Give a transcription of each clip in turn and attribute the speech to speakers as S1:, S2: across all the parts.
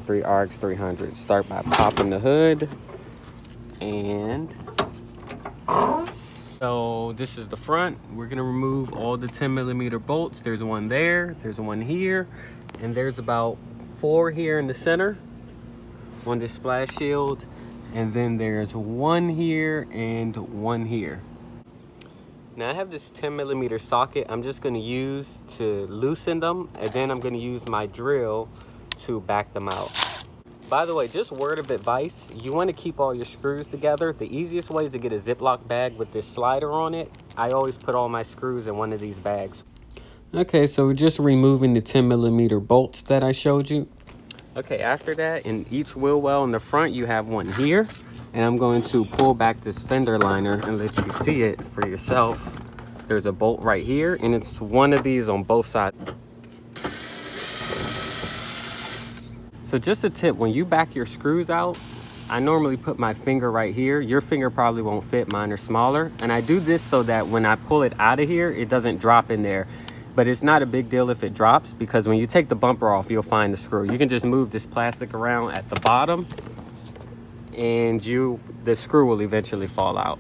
S1: 2023 RX300. Start by popping the hood. And so this is the front. We're gonna remove all the 10mm bolts. There's one there, there's one here, and there's about 4 here in the center on this splash shield. And then there's one here and one here. Now I have this 10mm socket I'm just gonna use to loosen them, and then I'm gonna use my drill to back them out. By the way, just word of advice, you wanna keep all your screws together. The easiest way is to get a Ziploc bag with this slider on it. I always put all my screws in one of these bags. Okay, so we're just removing the 10mm bolts that I showed you. Okay, after that, in each wheel well in the front, you have one here. And I'm going to pull back this fender liner and let you see it for yourself. There's a bolt right here, and it's one of these on both sides. So just a tip, when you back your screws out, I normally put my finger right here. Your finger probably won't fit, mine are smaller. And I do this so that when I pull it out of here, it doesn't drop in there. But it's not a big deal if it drops, because when you take the bumper off, you'll find the screw. You can just move this plastic around at the bottom, and the screw will eventually fall out.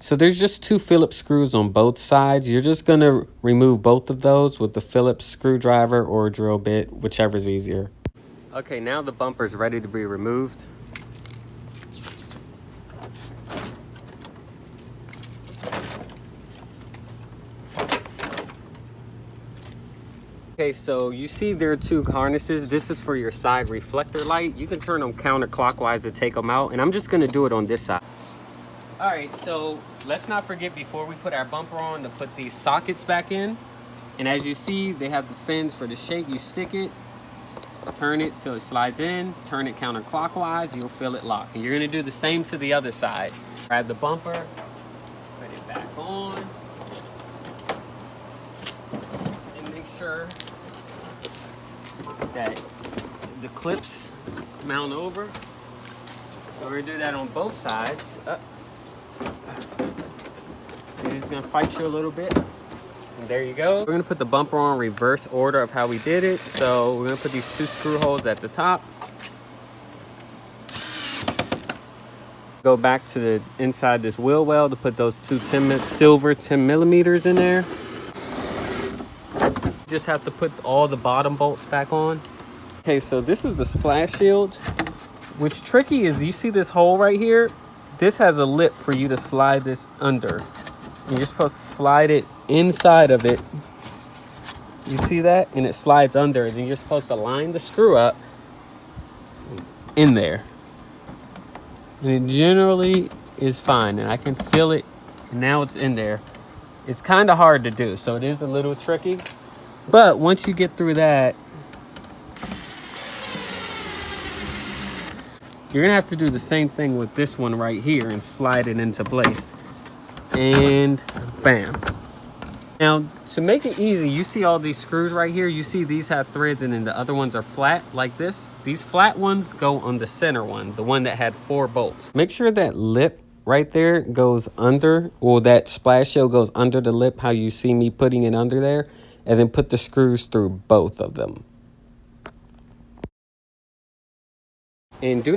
S1: So there's just 2 Phillips screws on both sides. You're just gonna remove both of those with the Phillips screwdriver or drill bit, whichever's easier. Okay, now the bumper's ready to be removed. Okay, so you see there are 2 harnesses. This is for your side reflector light. You can turn them counterclockwise to take them out, and I'm just gonna do it on this side. All right, so let's not forget, before we put our bumper on, to put these sockets back in. And as you see, they have the fins for the shape. You stick it, turn it till it slides in, turn it counterclockwise, you'll feel it lock. And you're gonna do the same to the other side. Grab the bumper, put it back on, and make sure that the clips mount over. So we're gonna do that on both sides. It's gonna fight you a little bit. And there you go. We're gonna put the bumper on reverse order of how we did it. So we're gonna put these 2 screw holes at the top. Go back to the inside this wheel well to put those 2 silver 10mm in there. Just have to put all the bottom bolts back on. Okay, so this is the splash shield. What's tricky is, you see this hole right here? This has a lip for you to slide this under. And you're supposed to slide it inside of it. You see that? And it slides under. And then you're supposed to line the screw up in there. And it generally is fine. And I can feel it. And now it's in there. It's kind of hard to do, so it is a little tricky. But once you get through that, you're gonna have to do the same thing with this one right here and slide it into place. And bam. Now, to make it easy, you see all these screws right here. You see these have threads, and then the other ones are flat like this. These flat ones go on the center one, the one that had 4 bolts. Make sure that lip right there goes under, or that splash shield goes under the lip, how you see me putting it under there, and then put the screws through both of them. And do